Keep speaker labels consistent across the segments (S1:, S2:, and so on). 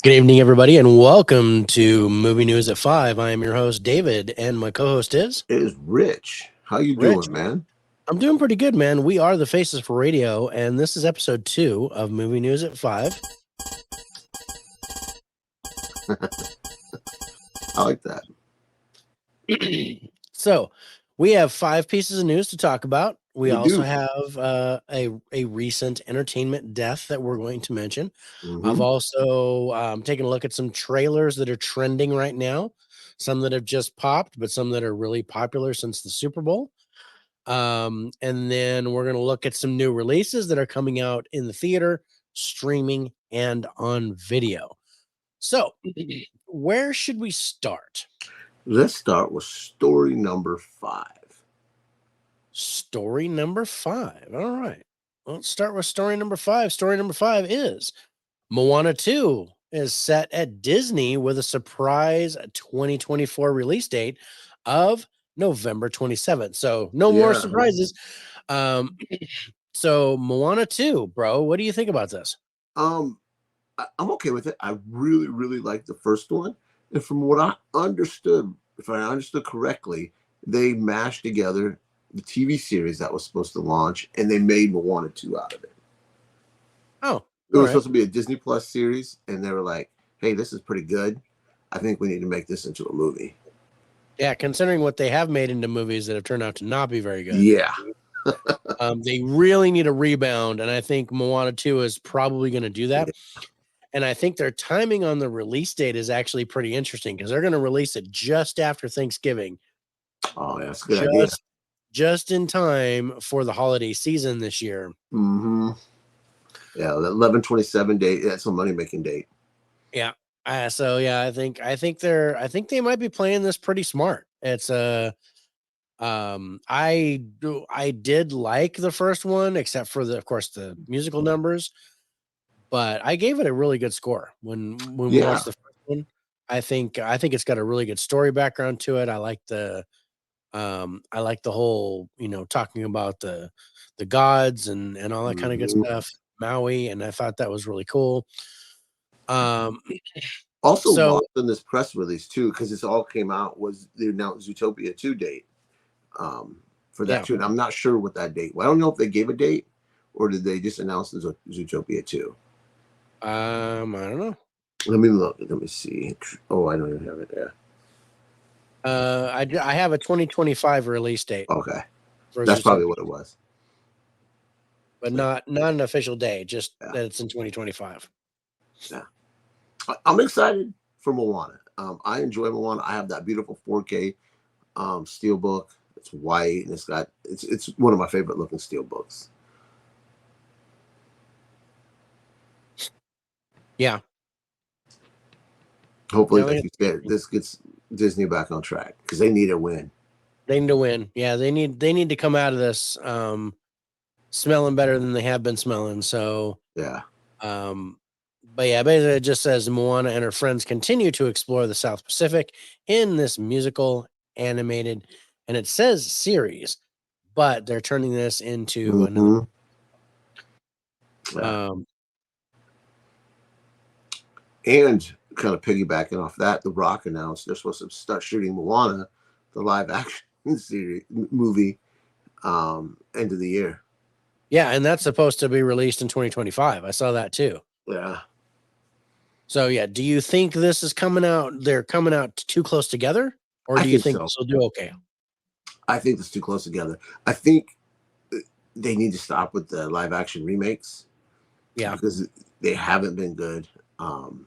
S1: Good evening, everybody, and welcome to Movie News at 5. I am your host, David, and my co-host is
S2: It is Rich. How you
S1: Rich.
S2: doing, man?
S1: I'm doing pretty good, man. We are the Faces for Radio, and this is episode 2 of Movie News at 5.
S2: I like that.
S1: So, we have 5 pieces of news to talk about. We
S2: We
S1: also
S2: do.
S1: have a recent entertainment death that we're going to mention. I've
S2: Hmm.
S1: also taken a look at some trailers that are trending right now, some that have just popped, but some that are really popular since the Super Bowl. And then we're going to look at some new releases that are coming out in the theater, streaming, and on video. So, where should we start?
S2: Let's start with story number 5.
S1: Story number 5. All right. Let's start with story number 5. Story number 5 is Moana 2 is set at Disney with a surprise 2024 release date of November 27th. So, no more
S2: Yeah.
S1: surprises. Um, so Moana 2, bro, what do you think about this?
S2: Um, I'm okay with it. I really, really like the first one, and from what I understood, if I understood correctly, they mashed together the TV series that was supposed to launch, and they made Moana 2 out of it.
S1: Oh,
S2: It
S1: all
S2: was
S1: right.
S2: supposed to be a Disney Plus series, and they were like, "Hey, this is pretty good. I think we need to make this into a movie."
S1: Yeah, considering what they have made into movies that have turned out to not be very good.
S2: Yeah.
S1: They really need a rebound, and I think Moana 2 is probably going to do that. And I think their timing on the release date is actually pretty interesting because they're going to release it just after Thanksgiving,
S2: Oh, yeah, that's a good idea.
S1: just just in time for the holiday season this year.
S2: Hmm. Yeah, the 11/27 date. That's a money making date.
S1: Yeah. So yeah, I think they might be playing this pretty smart. It's I did like the first one, except for of course the musical numbers, but I gave it a really good score when we
S2: Yeah.
S1: watched the first one. I think it's got a really good story background to it. I like the whole, talking about the gods and all that kind of good
S2: Hmm.
S1: stuff, Maui, and I thought that was really cool. Um
S2: Also
S1: so
S2: lost in this press release too, because this all came out was the announced Zootopia 2 date um, for that
S1: yeah.
S2: too. And I'm not sure what that date. Well, I don't know if they gave a date or did they just announce the Zootopia 2.
S1: I don't know.
S2: Let me look. Let me see. Oh, I don't even have it there.
S1: I have a 2025 release date
S2: Okay,
S1: for
S2: that's probably
S1: Zootopia,
S2: what it was.
S1: but
S2: Yeah,
S1: not an official day, just
S2: yeah,
S1: that it's in 2025.
S2: yeah. I'm excited for Moana. I enjoy Moana. I have that beautiful 4K steelbook. It's white and it's one of my favorite looking steelbooks.
S1: Yeah.
S2: Hopefully,
S1: No,
S2: like you said, this gets Disney back on track because they need a win.
S1: they need to win. Yeah, they need to come out of this smelling better than they have been smelling. So
S2: Yeah.
S1: um but yeah, basically it just says Moana and her friends continue to explore the South Pacific in this musical animated, and it says series, but they're turning this into another
S2: Hmm. Yeah.
S1: um
S2: And kind of piggybacking off that, The Rock announced they're supposed to start shooting Moana, the live action series movie, end of the year.
S1: yeah, and that's supposed to be released in 2025. I saw that too.
S2: Yeah.
S1: So yeah, do you think this is coming out? They're coming out too close together, or
S2: I
S1: do you
S2: think
S1: think
S2: so.
S1: this will do okay?
S2: I think it's too close together. I think they need to stop with the live action remakes
S1: Yeah,
S2: because they haven't been good. Um,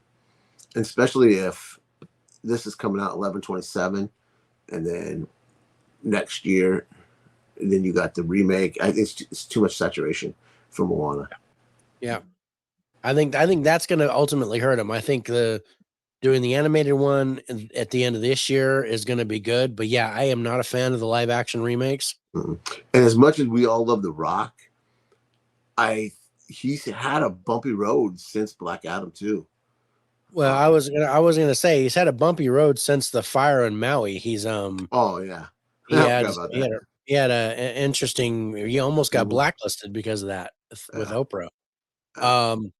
S2: and especially if this is coming out 11/27 and then next year, and then you got the remake. I think it's too much saturation for Moana.
S1: yeah. I think that's going to ultimately hurt them. I think the doing the animated one at the end of this year is going to be good. But yeah, I am not a fan of the live action remakes.
S2: Mm-mm. And as much as we all love The Rock, I he's had a bumpy road since Black Adam too.
S1: Well,
S2: Um,
S1: I was gonna say he's had a bumpy road since the fire in Maui.
S2: oh yeah,
S1: He
S2: I
S1: had
S2: forgot about
S1: he had
S2: that.
S1: a he had a interesting. He almost got
S2: Mhm.
S1: blacklisted because of that with
S2: Yeah,
S1: Oprah.
S2: yeah.
S1: Um,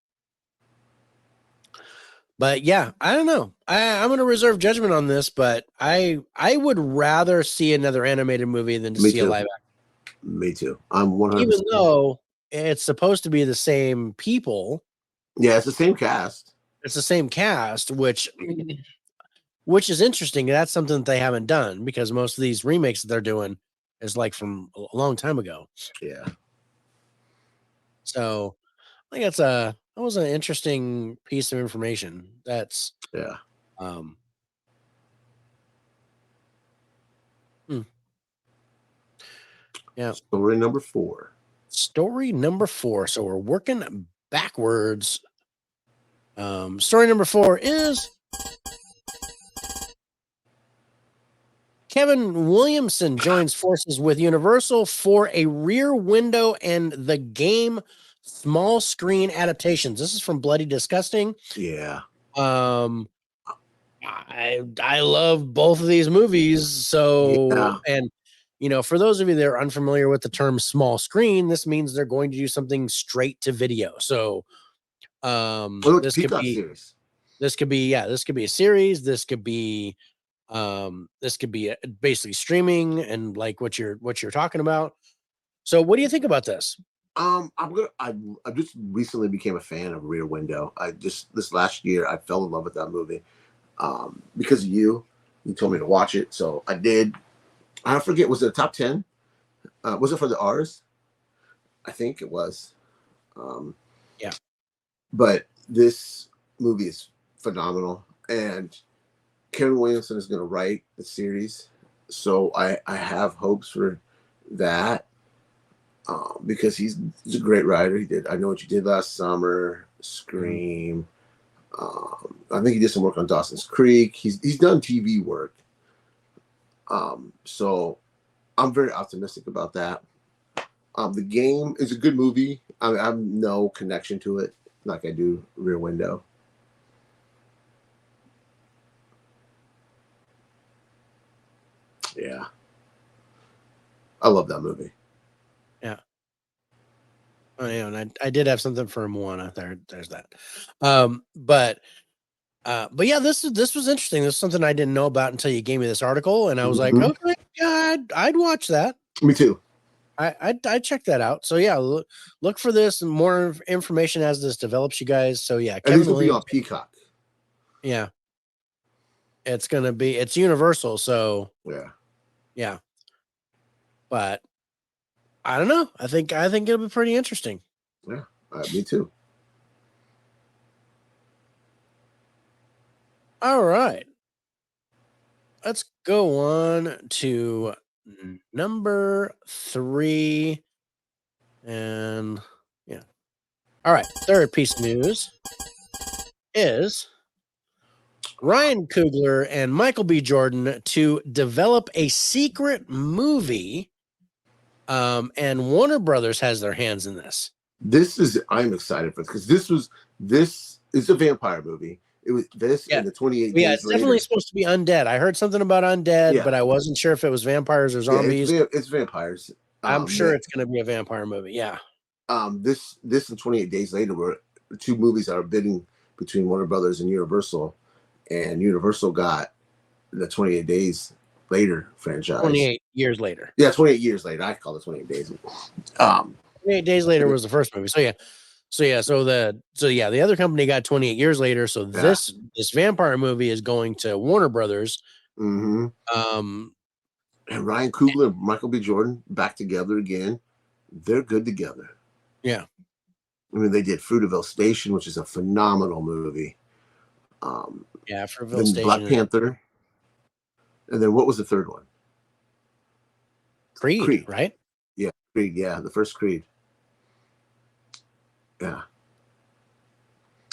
S1: But yeah, I don't know. I'm going to reserve judgment on this, but I would rather see another animated movie than to
S2: Me
S1: see a
S2: too.
S1: live action.
S2: Me too. I'm
S1: Even
S2: 100%.
S1: though it's supposed to be the same people,
S2: Yeah, it's the same cast.
S1: it's the same cast, which is interesting. That's something that they haven't done because most of these remakes that they're doing is like from a long time ago.
S2: Yeah.
S1: So I think that was an interesting piece of information. That's
S2: Yeah.
S1: um hmm, yeah.
S2: Story number 4.
S1: Story number 4. So we're working backwards. Story number 4 is Kevin Williamson joins forces with Universal for a Rear Window and the Game small screen adaptations. This is from Bloody Disgusting.
S2: Yeah.
S1: Um, I love both of these movies. So,
S2: Yeah.
S1: and for those of you that are unfamiliar with the term small screen, this means they're going to do something straight to video. So,
S2: Oh, it's
S1: this could
S2: Peacock
S1: be
S2: series.
S1: this could be a series. This could be basically streaming and like what you're talking about. So, what do you think about this?
S2: I just recently became a fan of Rear Window. I just this last year I fell in love with that movie. Because of you. You told me to watch it, so I did. I forget, was it a top 10? Was it for the R's? I think it was. Um,
S1: Yeah.
S2: but this movie is phenomenal, and Kevin Williamson is going to write the series, so I have hopes for that because he's a great writer. He did I Know What You Did Last Summer,
S1: Mhm.
S2: Scream. I think he did some work on Dawson's Creek. He's done TV work, so I'm very optimistic about that. The game is a good movie. I have no connection to it like I do Rear Window. Yeah, I love that movie.
S1: Yeah. Oh, yeah, and I did have something for Moana. There's that. But yeah, this was interesting. This is something I didn't know about until you gave me this article, and I was like,
S2: Mhm.
S1: okay, yeah, I'd watch that.
S2: Me too.
S1: I'd check that out. So yeah, look for this and more information as this develops, you guys. So yeah,
S2: And these
S1: Kevin
S2: will be
S1: Williams.
S2: on Peacock.
S1: Yeah, it's Universal. So
S2: Yeah,
S1: yeah, but I don't know. I think it'll be pretty interesting.
S2: yeah. Me too.
S1: All right, let's go on to number 3, and yeah. All right, third piece of news is Ryan Coogler and Michael B. Jordan to develop a secret movie. And Warner Brothers has their hands in this.
S2: I'm excited for because this is a vampire movie. It was this
S1: Yeah.
S2: and the 28
S1: Yeah,
S2: days
S1: it's definitely
S2: later.
S1: supposed to be undead. I heard something about undead,
S2: Yeah,
S1: but I wasn't sure if it was vampires or
S2: yeah.
S1: zombies.
S2: It's vampires.
S1: I'm sure
S2: That
S1: it's going to be a vampire movie. Yeah.
S2: this and 28 days later were two movies that are bidding between Warner Brothers and Universal, and Universal got the 28 days later franchise.
S1: 28 years later.
S2: Yeah, 28 years later. I call it 28 days. Um,
S1: 28 days later was the first movie. So yeah. The other company got 28 years later. So
S2: yeah.
S1: this vampire movie is going to Warner Brothers.
S2: Mm-hmm.
S1: Um,
S2: And Ryan Coogler and Michael B. Jordan back together again. They're good together.
S1: yeah.
S2: I mean, they did Fruitvale Station, which is a phenomenal movie.
S1: Yeah, Fruitvale
S2: Then Black
S1: Station,
S2: Panther, and then what was the third one?
S1: Creed,
S2: Creed.
S1: right?
S2: Yeah, Creed. Yeah, the first Creed. Yeah.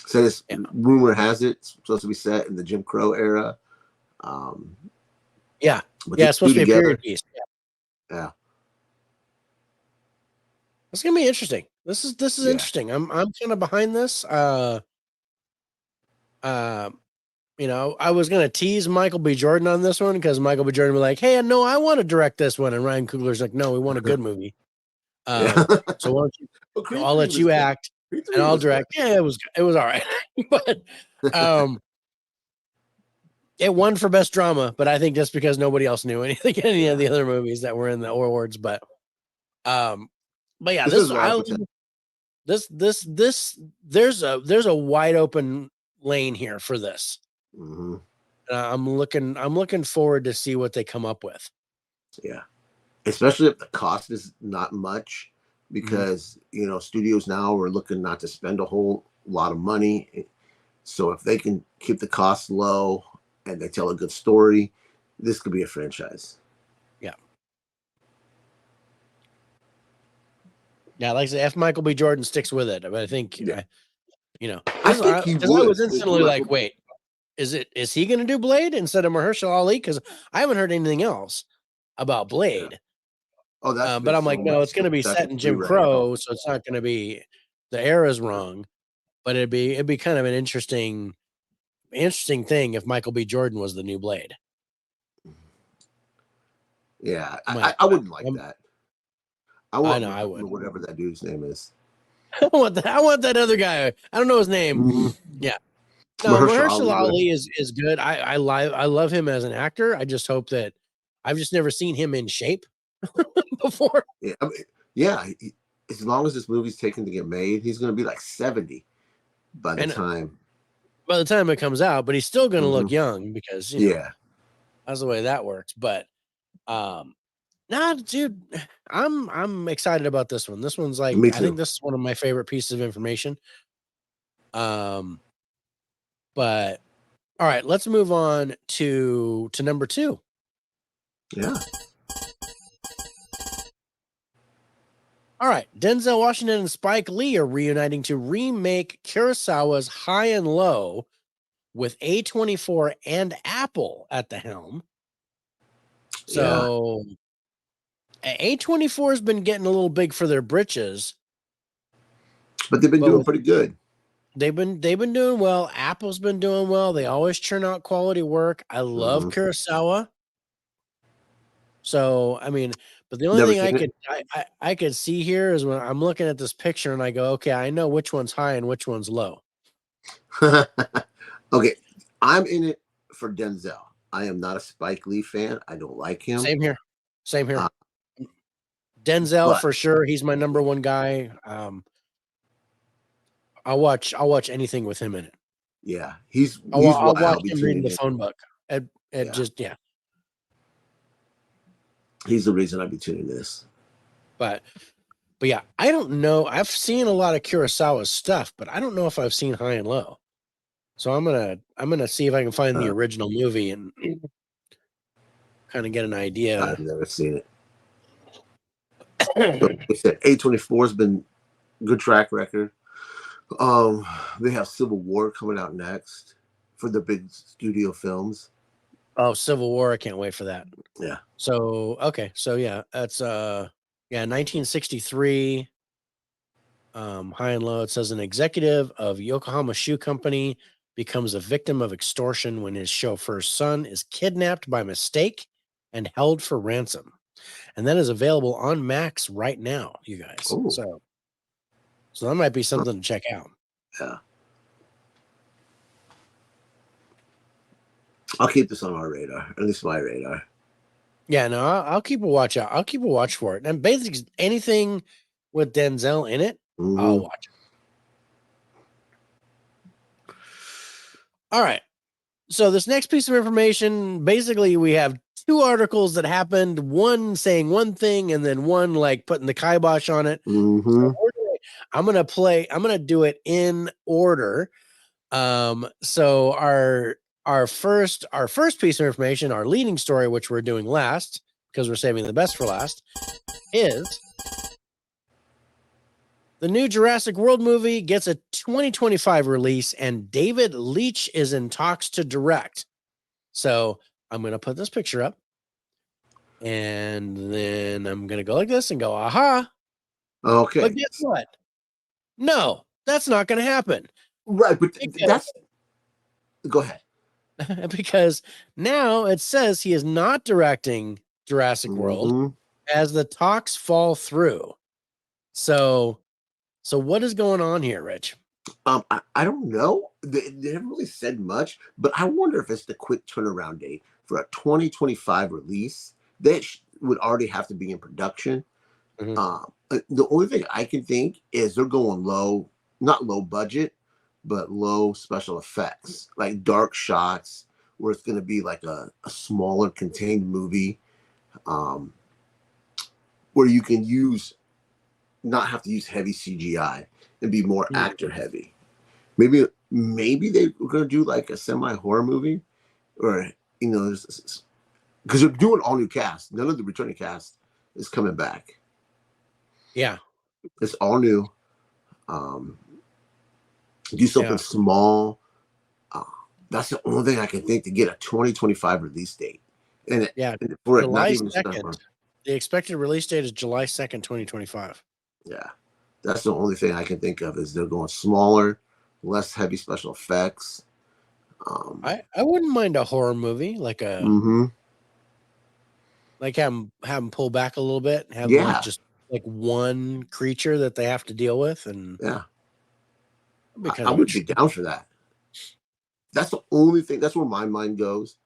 S2: So this
S1: Yeah.
S2: rumor has it it's supposed to be set in the Jim Crow era. Um,
S1: Yeah.
S2: but
S1: Yeah,
S2: these
S1: it's
S2: two
S1: supposed to be a period
S2: together,
S1: piece. Yeah.
S2: yeah,
S1: It's gonna be interesting. This is
S2: yeah,
S1: interesting. I'm kind of behind this. Uh I was gonna tease Michael B. Jordan on this one because Michael B. Jordan was like, "Hey, no, I want to direct this one," and Ryan Coogler's like, "No, we want a good movie."
S2: yeah.
S1: So why don't you?
S2: Well, Creed
S1: I'll
S2: 3
S1: let
S2: was
S1: you
S2: good.
S1: act. and I'll
S2: was good.
S1: direct. Yeah, it was all right, but um, it won for best drama. But I think just because nobody else knew anything, any of the other movies that were in the awards. Um, but yeah,
S2: This is a lot of potential.
S1: there's a wide open lane here for this.
S2: Mm-hmm.
S1: I'm looking forward to see what they come up with.
S2: Yeah, especially if the cost is not much,
S1: Mhm.
S2: because studios now are looking not to spend a whole lot of money. So if they can keep the costs low and they tell a good story, this could be a franchise.
S1: Yeah. Yeah, like I said, if Michael B. Jordan sticks with it, but I think
S2: Yeah, I
S1: this is
S2: think he
S1: because I
S2: would.
S1: was instantly like, wait, is he going to do Blade instead of Mahershala Ali? Because I haven't heard anything else about
S2: Yeah.
S1: Blade.
S2: Oh, that's
S1: But
S2: been
S1: I'm
S2: so
S1: like, no,
S2: much
S1: it's going to be
S2: stuff
S1: set
S2: in
S1: in Jim
S2: pre-rec.
S1: Crow, so it's not going to be the era's wrong. But it'd be kind of an interesting thing if Michael B. Jordan was the new Blade.
S2: Yeah,
S1: I'm like,
S2: I wouldn't like
S1: I'm,
S2: that. I
S1: I
S2: want
S1: know I would.
S2: whatever that dude's name is.
S1: I want that other guy. I don't know his name.
S2: Mm-hmm.
S1: Yeah. No,
S2: Mahershala
S1: Mahershala
S2: Ali, whatever.
S1: Ali is good. I love him as an actor. I just hope that I've just never seen him in shape before.
S2: Yeah, I mean, yeah. As long as this movie's taken to get made, he's going to be like 70 by the
S1: And
S2: time.
S1: by the time it comes out, but he's still going to
S2: Mm-hmm.
S1: look young because,
S2: Yeah,
S1: that's the way that works. But um nah, dude, I'm excited about this one. This one's like
S2: me
S1: I think
S2: too.
S1: this is one of my favorite pieces of information. Um but all right, let's move on to number 2.
S2: Yeah,
S1: All right, Denzel Washington and Spike Lee are reuniting to remake Kurosawa's High and Low with A24 and Apple at the helm.
S2: yeah.
S1: So A24 has been getting a little big for their britches,
S2: But they've been
S1: but
S2: doing
S1: with
S2: pretty good.
S1: they've been doing well. Apple's been doing well. They always churn out quality work. I love
S2: Mm-hmm.
S1: Kurosawa. So I mean, but the only
S2: Never
S1: thing
S2: seen it.
S1: I could see here is when I'm looking at this picture and I go, okay, I know which one's high and which one's low.
S2: Okay, I'm in it for Denzel. I am not a Spike Lee fan. I don't like him.
S1: Same here. Same
S2: Uh,
S1: here. Denzel
S2: but
S1: for sure. He's my number one guy. I'll watch anything with him in it.
S2: yeah,
S1: I'll,
S2: he's why
S1: I'll watch
S2: I'll be
S1: him reading
S2: tuning
S1: the
S2: in.
S1: phone book. It
S2: Yeah,
S1: just yeah.
S2: he's the reason I'll be tuning this.
S1: But yeah, I don't know. I've seen a lot of Kurosawa's stuff, but I don't know if I've seen High and Low. So I'm gonna see if I can find the
S2: Uh,
S1: original movie and kind of get an idea.
S2: I've never seen it. So they said A24 has been good track record. They have Civil War coming out next for the big studio films.
S1: Oh, Civil War! I can't wait for that.
S2: Yeah.
S1: So okay, so yeah, that's 1963. High and Low. It says an executive of Yokohama Shoe Company becomes a victim of extortion when his chauffeur's son is kidnapped by mistake and held for ransom. And that is available on Max right now, you guys.
S2: Oh,
S1: So that might be something to check out.
S2: yeah. I'll keep this on our radar, at least my radar.
S1: Yeah, no, I'll keep a watch out. I'll keep a watch for it. And basically anything with Denzel in it, I'll
S2: Mm-hmm.
S1: watch. All right. So this next piece of information, basically we have 2 articles that happened, one saying one thing and then one like putting the kibosh on it.
S2: Mm-hmm.
S1: So I'm gonna do it in order. So our first piece of information, our leading story, which we're doing last because we're saving the best for last, is the new Jurassic World movie gets a 2025 release, and David Leitch is in talks to direct. So I'm going to put this picture up, and then I'm going to go like this and go, aha.
S2: Okay.
S1: But guess what? No, that's not going to happen.
S2: Right, but
S1: Because,
S2: that's go ahead.
S1: because now it says he is not directing Jurassic World
S2: Mm-hmm.
S1: as the talks fall through. So So what is going on here, Rich?
S2: I don't know. They haven't really said much, but I wonder if it's the quick turnaround date for a 2025 release that would already have to be in production.
S1: Mhm.
S2: The only thing I can think is they're going low, not low budget, but low special effects, like dark shots, where it's going to be like a smaller contained movie, um, where you can use not have to use heavy CGI and be more
S1: Mm.
S2: actor heavy. Maybe they were going to do like a semi horror movie, or because they're doing all new cast. None of the returning cast is coming back.
S1: Yeah,
S2: It's all new. Um, do something
S1: yeah,
S2: small. Uh, that's the only thing I can think to get a 2025 release date, and
S1: yeah.
S2: for it not
S1: July
S2: even to start
S1: 2nd.
S2: from.
S1: The expected release date is July 2nd, 2025.
S2: Yeah, that's the only thing I can think of is they're going smaller, less heavy special effects. Um,
S1: I wouldn't mind a horror movie, like a
S2: mm-hmm.
S1: like have them pull back a little bit, have like
S2: Yeah,
S1: just like one creature that they have to deal with, and
S2: yeah,
S1: it'd be
S2: I
S1: kind of
S2: would be
S1: interesting.
S2: down for that. That's the only thing. That's where my mind goes.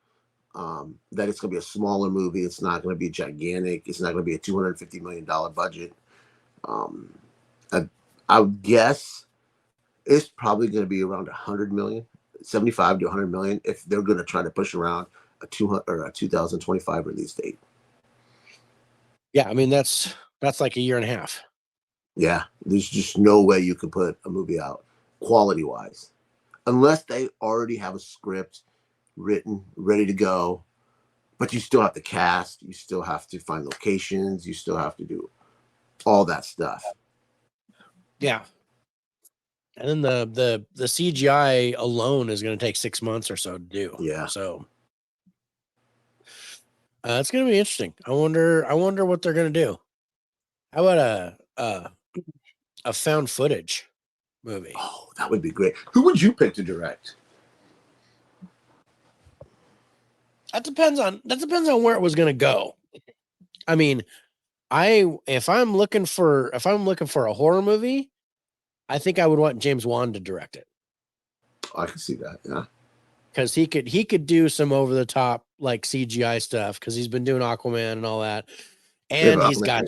S2: That it's going to be a smaller movie. It's not going to be gigantic. It's not going to be a $250 million budget. Um, I, I would guess it's probably going to be around 100 million, 75 to 100 million, if they're going to try to push around a 200 or a 2025 release date.
S1: Yeah, I mean that's like a year and a half.
S2: Yeah, there's just no way you can put a movie out quality wise unless they already have a script written, ready to go. But you still have to cast, you still have to find locations, you still have to do all that stuff.
S1: Yeah, and then the CGI alone is going to take 6 months or so to do.
S2: Yeah.
S1: So it's going to be interesting. I wonder what they're going to do. How about a found footage movie?
S2: Oh, that would be great. Who would you pick to direct?
S1: That depends on where it was going to go. I mean, I if I'm looking for a horror movie, I think I would want James Wan to direct it
S2: I can see that. Yeah.
S1: because he could do some over the top like CGI stuff because he's been doing Aquaman and all that,
S2: Yeah,
S1: and
S2: but
S1: he's
S2: Aquaman
S1: got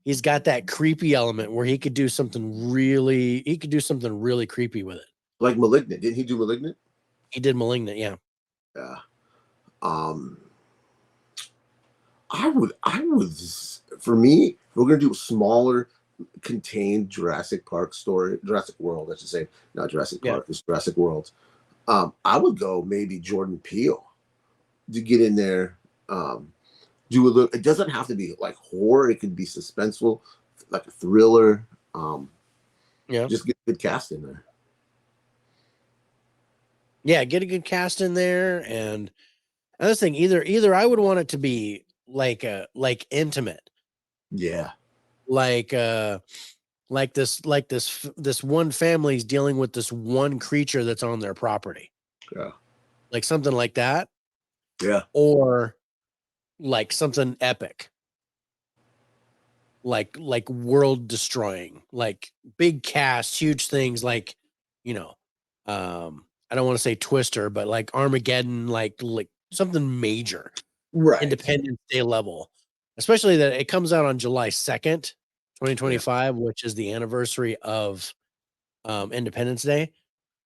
S2: is right.
S1: that creepy element where he could do something really creepy with it.
S2: Like Malignant. Didn't he do Malignant?
S1: He did Malignant, yeah.
S2: Yeah. Um, I would, for me, we're gonna do a smaller, contained Jurassic Park story, Jurassic World, I should say, not Jurassic
S1: Yeah.
S2: Park, it's Jurassic World. I would go maybe Jordan Peele to get in there. Um, do a little. It doesn't have to be like horror. It could be suspenseful, like a thriller. Um,
S1: Yeah.
S2: just get good cast in there.
S1: Yeah, get a good cast in there. And another thing, either I would want it to be like intimate,
S2: Yeah,
S1: like this one family's dealing with this one creature that's on their property,
S2: yeah,
S1: like something like that,
S2: yeah.
S1: or like something epic, like world destroying, like big cast, huge things, like you know, I don't want to say Twister, but like Armageddon, like something major,
S2: Right.
S1: Independence Day level, especially that it comes out on July 2nd,
S2: Yeah.
S1: 2025, which is the anniversary of Independence Day. That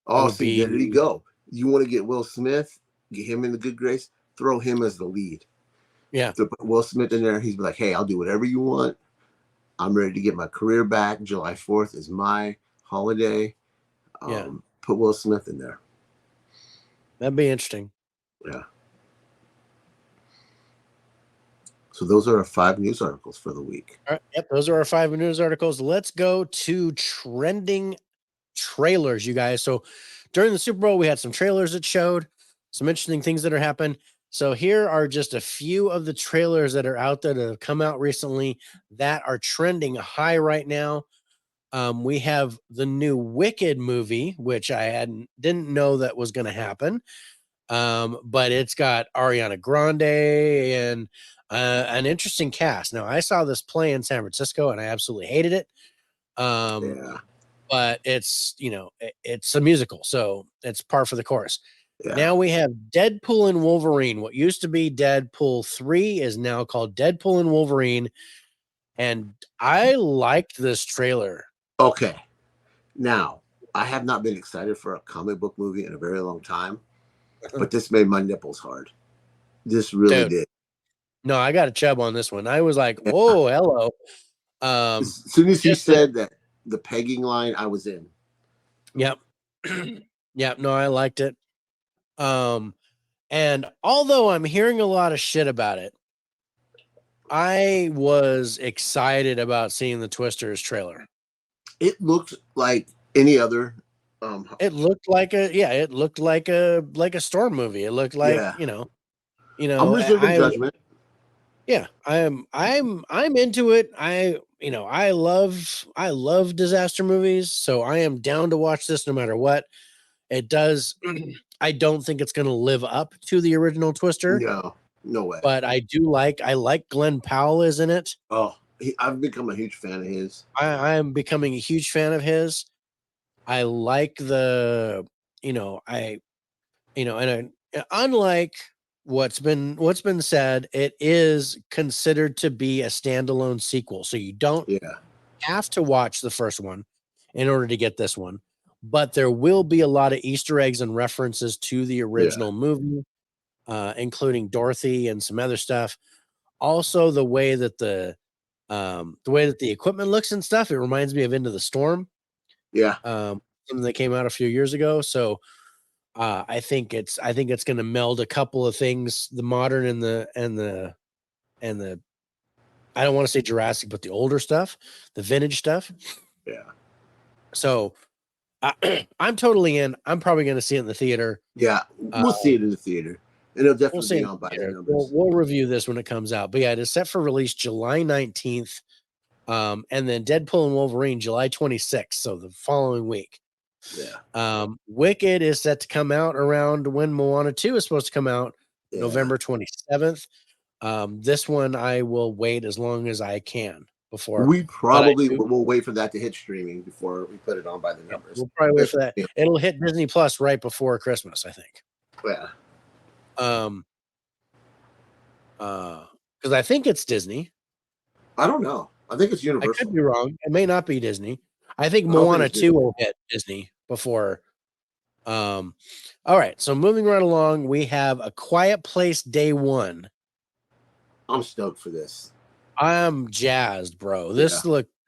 S2: Oh,
S1: would
S2: see, there
S1: be
S2: you go. You want to get Will Smith, get him in the good grace, throw him as the lead.
S1: yeah,
S2: To put Will Smith in there, he's like, "Hey, I'll do whatever you want. I'm ready to get my career back. July 4th is my holiday.
S1: yeah.
S2: Put Will Smith in there."
S1: That'd be interesting.
S2: Yeah. So those are our 5 news articles for the week.
S1: All right. Yep. Those are our 5 news articles. Let's go to trending trailers, you guys. So during the Super Bowl, we had some trailers that showed some interesting things that are happening. So here are just a few of the trailers that are out there that have come out recently that are trending high right now. We have the new Wicked movie, which I didn't know that was going to happen. But it's got Ariana Grande and an interesting cast. Now, I saw this play in San Francisco and I absolutely hated it.
S2: Yeah.
S1: But it's, it's a musical, so it's par for the course.
S2: Yeah.
S1: Now we have Deadpool and Wolverine. What used to be Deadpool 3 is now called Deadpool and Wolverine. And I liked this trailer.
S2: Okay. Now, I have not been excited for a comic book movie in a very long time, but this made my nipples hard. This really
S1: Dude,
S2: did.
S1: no, I got a chub on this one. I was like,
S2: Yeah.
S1: whoa, hello.
S2: As soon as he
S1: Just the
S2: said that the pegging line, I was in.
S1: Yep. Yep, no, I liked it. And although I'm hearing a lot of shit about it, I was excited about seeing the Twisters trailer.
S2: It looked like any other.
S1: It looked like it looked like a storm movie. It looked like,
S2: Yeah. I'm reserving
S1: I
S2: judgment.
S1: yeah, I'm into it. I love disaster movies, so I am down to watch this no matter what. It does I don't think it's going to live up to the original Twister,
S2: No, no way.
S1: but I like Glenn Powell is in it.
S2: Oh, I've become a huge fan of his.
S1: I am becoming a huge fan of his. I like the, I, unlike what's been said, it is considered to be a standalone sequel. So you don't
S2: Yeah,
S1: have to watch the first one in order to get this one, but there will be a lot of Easter eggs and references to the
S2: yeah,
S1: original movie, including Dorothy and some other stuff. Also, the way that the equipment looks and stuff, it reminds me of Into the Storm,
S2: yeah,
S1: something that came out a few years ago. So I think it's going to meld a couple of things, the modern and the I don't want to say Jurassic, but the older stuff, the vintage stuff.
S2: yeah,
S1: So I'm totally in. I'm probably going to see it in the theater.
S2: yeah.
S1: Uh,
S2: We'll see it in the theater, and it'll
S1: we'll
S2: definitely
S1: see it
S2: be
S1: in
S2: on by
S1: the
S2: the
S1: theater.
S2: numbers.
S1: We'll review this when it comes out. But yeah, it is set for release July 19th. And then Deadpool and Wolverine July 26th. So the following week.
S2: Yeah,
S1: Wicked is set to come out around when Moana 2 is supposed to come out,
S2: yeah.
S1: November 27th. This one I will wait as long as I can before,
S2: We
S1: but I
S2: probably
S1: do.
S2: will wait for that to hit streaming before we put it on by the
S1: Yeah,
S2: numbers.
S1: we'll probably wait
S2: That's
S1: for that.
S2: yeah,
S1: It'll hit Disney Plus right before Christmas, I think.
S2: yeah.
S1: Um, because I think it's Disney.
S2: I don't know. I think it's
S1: I could
S2: Universal.
S1: be wrong. It may not be Disney. I think
S2: I don't think
S1: Moana
S2: it's
S1: 2
S2: Disney.
S1: will hit Disney before. Um, all right. So moving right along, we have A Quiet Place Day One.
S2: I'm stoked for this.
S1: I'm jazzed, bro.
S2: Yeah,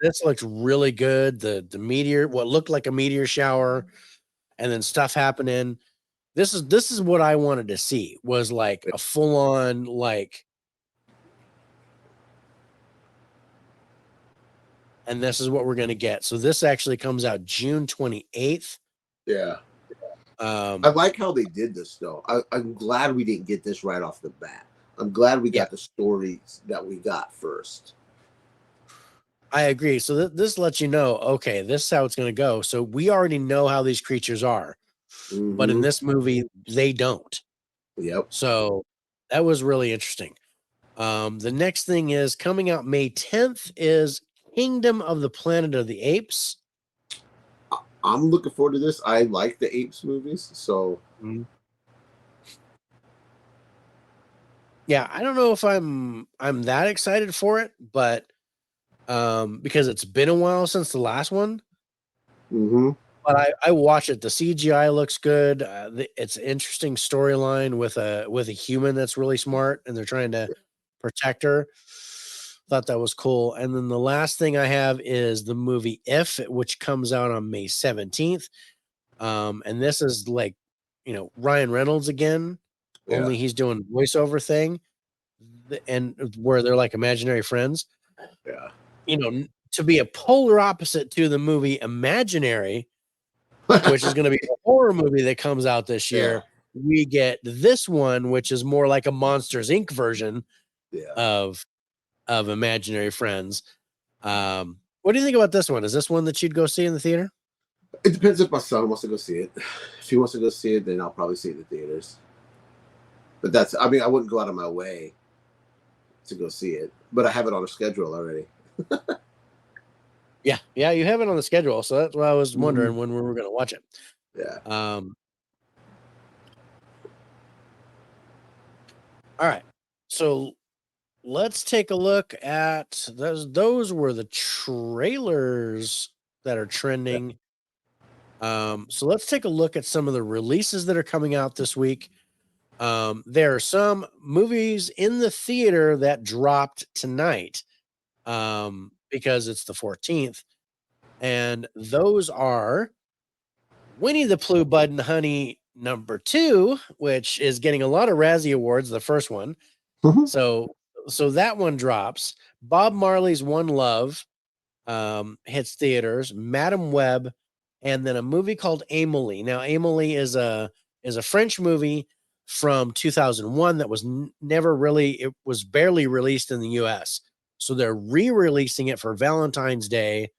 S1: This looks really good. The meteor, what looked like a meteor shower, and then stuff happening. This is what I wanted to see, was like a full on like, and this is what we're gonna get. So this actually comes out June 28th.
S2: yeah. I
S1: Um,
S2: like how they did this though. I'm glad we didn't get this right off the bat. I'm glad we
S1: yeah,
S2: got the stories that we got first.
S1: I agree. So this lets you know, okay, this is how it's gonna go. So we already know how these creatures are, but in
S2: Mm-hmm.
S1: this movie, they don't.
S2: Yep.
S1: So that was really interesting. The next thing is coming out May 10th is Kingdom of the Planet of the Apes.
S2: I'm looking forward to this. I like the Apes movies, so
S1: Mhm. Yeah, I don't know if I'm that excited for it, but because it's been a while since the last one,
S2: mm-hmm.
S1: but I watch it. The CGI looks good. It's an interesting storyline with a human that's really smart, and they're trying to protect her. Thought that was cool. And then the last thing I have is the movie If, which comes out on May 17th. And this is like, Ryan Reynolds again,
S2: Yeah.
S1: only he's doing voiceover thing, and where they're like imaginary friends.
S2: Yeah.
S1: To be a polar opposite to the movie Imaginary, which is going to be a horror movie that comes out this
S2: Yeah.
S1: year. We get this one, which is more like a Monsters Inc. version
S2: Yeah.
S1: of Imaginary Friends. What do you think about this one? Is this one that you'd go see in the theater?
S2: It depends if my son wants to go see it. If he wants to go see it, then I'll probably see it in the theaters. But I mean, I wouldn't go out of my way to go see it, but I have it on a schedule already.
S1: Yeah, you have it on the schedule, so that's why I was wondering
S2: Mhm.
S1: when we were going to watch it.
S2: Yeah.
S1: Um, all right, so let's take a look at those. Those were the trailers that are
S2: Yeah.
S1: trending. So let's take a look at some of the releases that are coming out this week. There are some movies in the theater that dropped tonight because it's the 14th, and those are Winnie the Pooh, Bud and Honey #2, which is getting a lot of Razzie awards. The first one,
S2: Mhm.
S1: so that one drops. Bob Marley's One Love hits theaters. Madam Web, and then a movie called Amelie. Now, Amelie is a French movie from 2001 that was never really. It was barely released in the U.S. So they're re-releasing it for Valentine's Day,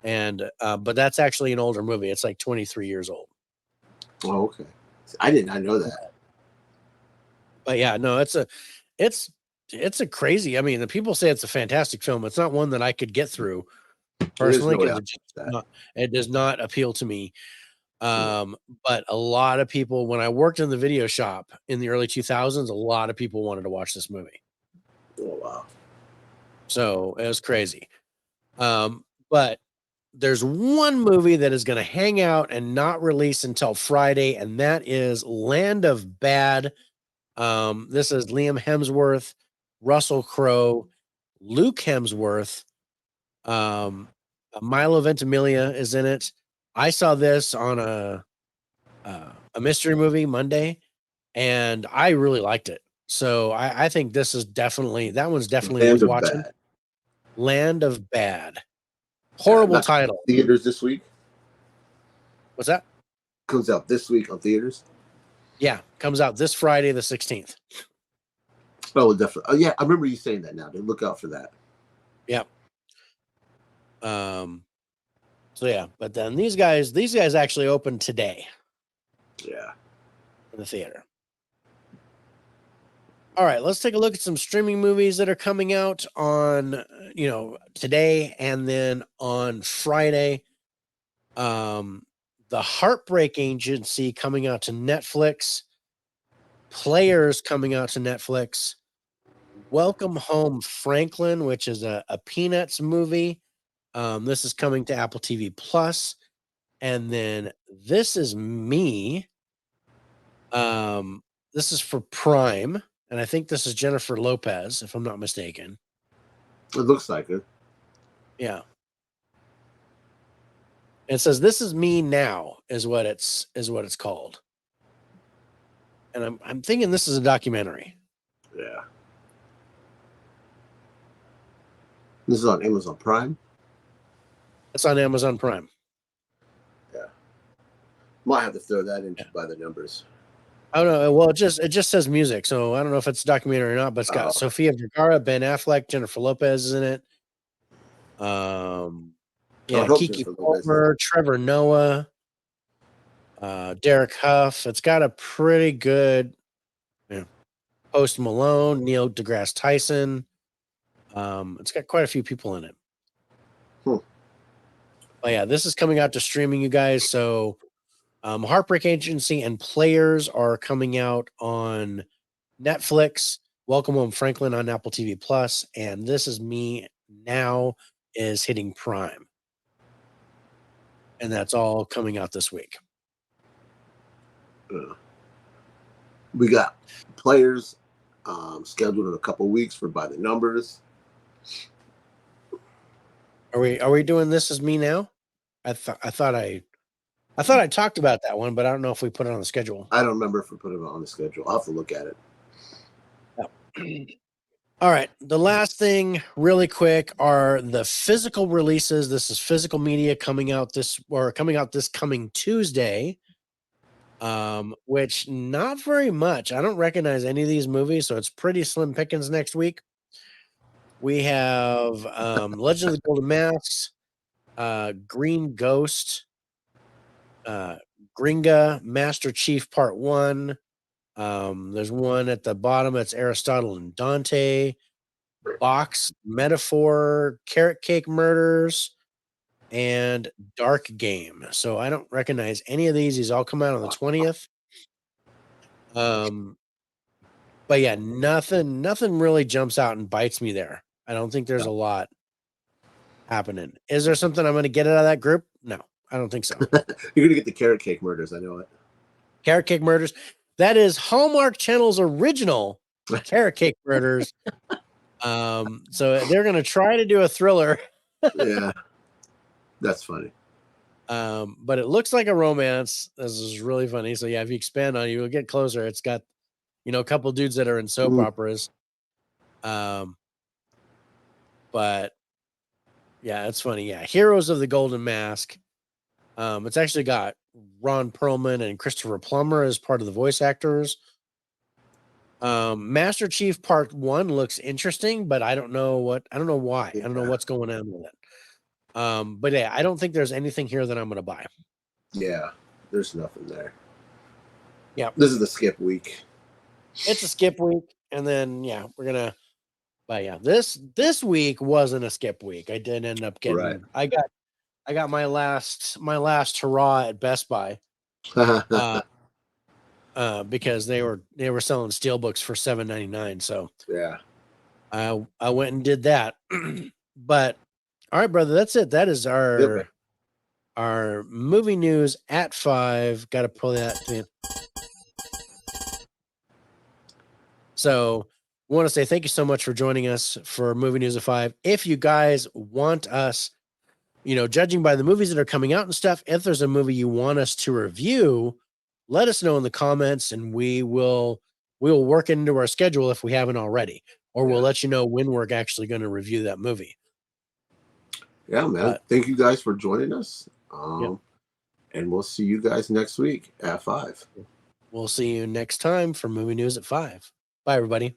S1: and but that's actually an older movie. It's like 23 years old.
S2: Oh, okay. I did not know that.
S1: But yeah, no, it's it's a crazy. I mean, the people say it's a fantastic film. It's not one that I could get through
S2: There's
S1: personally
S2: no way
S1: because
S2: I'll watch that.
S1: it does not appeal to me.
S2: Yeah.
S1: But a lot of people, when I worked in the video shop in the early 2000s, a lot of people wanted to watch this movie.
S2: Oh wow.
S1: So it was crazy. But there's one movie that is going to hang out and not release until Friday, and that is Land of Bad. This is Liam Hemsworth, Russell Crowe, Luke Hemsworth, um, Milo Ventimiglia is in it. I saw this on a mystery movie Monday, and I really liked it. So I think this is definitely that one's definitely
S2: Land
S1: worth
S2: of
S1: watching.
S2: Bad.
S1: Land of Bad, horrible
S2: That
S1: title.
S2: theaters this week.
S1: What's that?
S2: Comes out this week on theaters.
S1: Yeah, comes out this Friday the 16th.
S2: Oh, definitely. Oh, yeah. I remember you saying that now. To look out for that.
S1: Yep. So yeah, but then these guys actually opened today
S2: Yeah.
S1: in the theater. All right, let's take a look at some streaming movies that are coming out on today and then on Friday. Um, The Heartbreak Agency coming out to Netflix. Players coming out to Netflix. Welcome Home Franklin, which is a Peanuts movie. This is coming to Apple TV Plus, and then This Is Me. Um, this is for Prime, and I think this is Jennifer Lopez, if I'm not mistaken.
S2: It looks like it.
S1: Yeah. It says This Is Me Now is what it's called. And I'm thinking this is a documentary.
S2: Yeah. This is on Amazon Prime.
S1: It's on Amazon Prime.
S2: Yeah. Might have to throw that into
S1: Yeah.
S2: by the numbers.
S1: I don't know. Well, it just says music, so I don't know if it's a documentary or not, but it's got
S2: Oh,
S1: Sofia Vergara, Ben Affleck, Jennifer Lopez is in it. Um
S2: I would
S1: yeah,
S2: hope
S1: Kiki
S2: Jennifer Lopez is.
S1: Palmer, Trevor Noah, Derek Huff. It's got a pretty good Post Malone, Neil deGrasse Tyson. It's got quite a few people in it.
S2: Hmm.
S1: But yeah, this is coming out to streaming, you guys. So Heartbreak Agency and Players are coming out on Netflix. Welcome Home Franklin on Apple TV Plus, and This Is Me Now is hitting Prime. And that's all coming out this week.
S2: We got players scheduled in a couple weeks for by the numbers.
S1: Are we doing This Is Me Now? I thought I talked about that one, but I don't know if we put it on the schedule.
S2: I don't remember if we put it on the schedule. I'll have to look at it.
S1: All right. The last thing, really quick, are the physical releases. This is physical media coming out this coming Tuesday. Which not very much. I don't recognize any of these movies, so it's pretty slim pickings next week. We have Legend of the Golden Masks, Green Ghost, Gringa, Master Chief Part 1. There's one at the bottom that's Aristotle and Dante. Box Metaphor, Carrot Cake Murders, and Dark Game. So I don't recognize any of these. These all come out on the 20th. But yeah, nothing really jumps out and bites me there. I don't think there's a lot happening. Is there something I'm going to get out of that group? No, I don't think so.
S2: You're gonna get the Carrot Cake Murders. I know it.
S1: Carrot Cake Murders. That is Hallmark Channel's original Carrot Cake Murders. So they're going to try to do a thriller.
S2: Yeah, that's funny.
S1: But it looks like a romance. This is really funny. So yeah, if you expand on it, you'll get closer. It's got, a couple dudes that are in soap operas. But yeah, it's funny. Yeah, Heroes of the Golden Mask. It's actually got Ron Perlman and Christopher Plummer as part of the voice actors. Master Chief Part 1 looks interesting, but I don't know why. I don't know what's going on with it. But yeah, I don't think there's anything here that I'm going to buy.
S2: Yeah, there's nothing there.
S1: Yeah,
S2: this is the skip week.
S1: It's a skip week, and then yeah, we're gonna. But yeah, this week wasn't a skip week. I did end up getting.
S2: Right.
S1: I got my last hurrah at Best Buy. Because they were selling steelbooks for $7.99. So
S2: yeah,
S1: I went and did that. But all right, brother, that's it. That is our movie news at 5. Got to pull that. So I want to say thank you so much for joining us for Movie News at 5. If you guys want us, judging by the movies that are coming out and stuff, if there's a movie you want us to review, let us know in the comments, and we will work into our schedule if we haven't already, or we'll let you know when we're actually going to review that movie.
S2: Yeah, man. Thank you guys for joining us. And we'll see you guys next week at 5.
S1: We'll see you next time for Movie News at 5. Bye, everybody.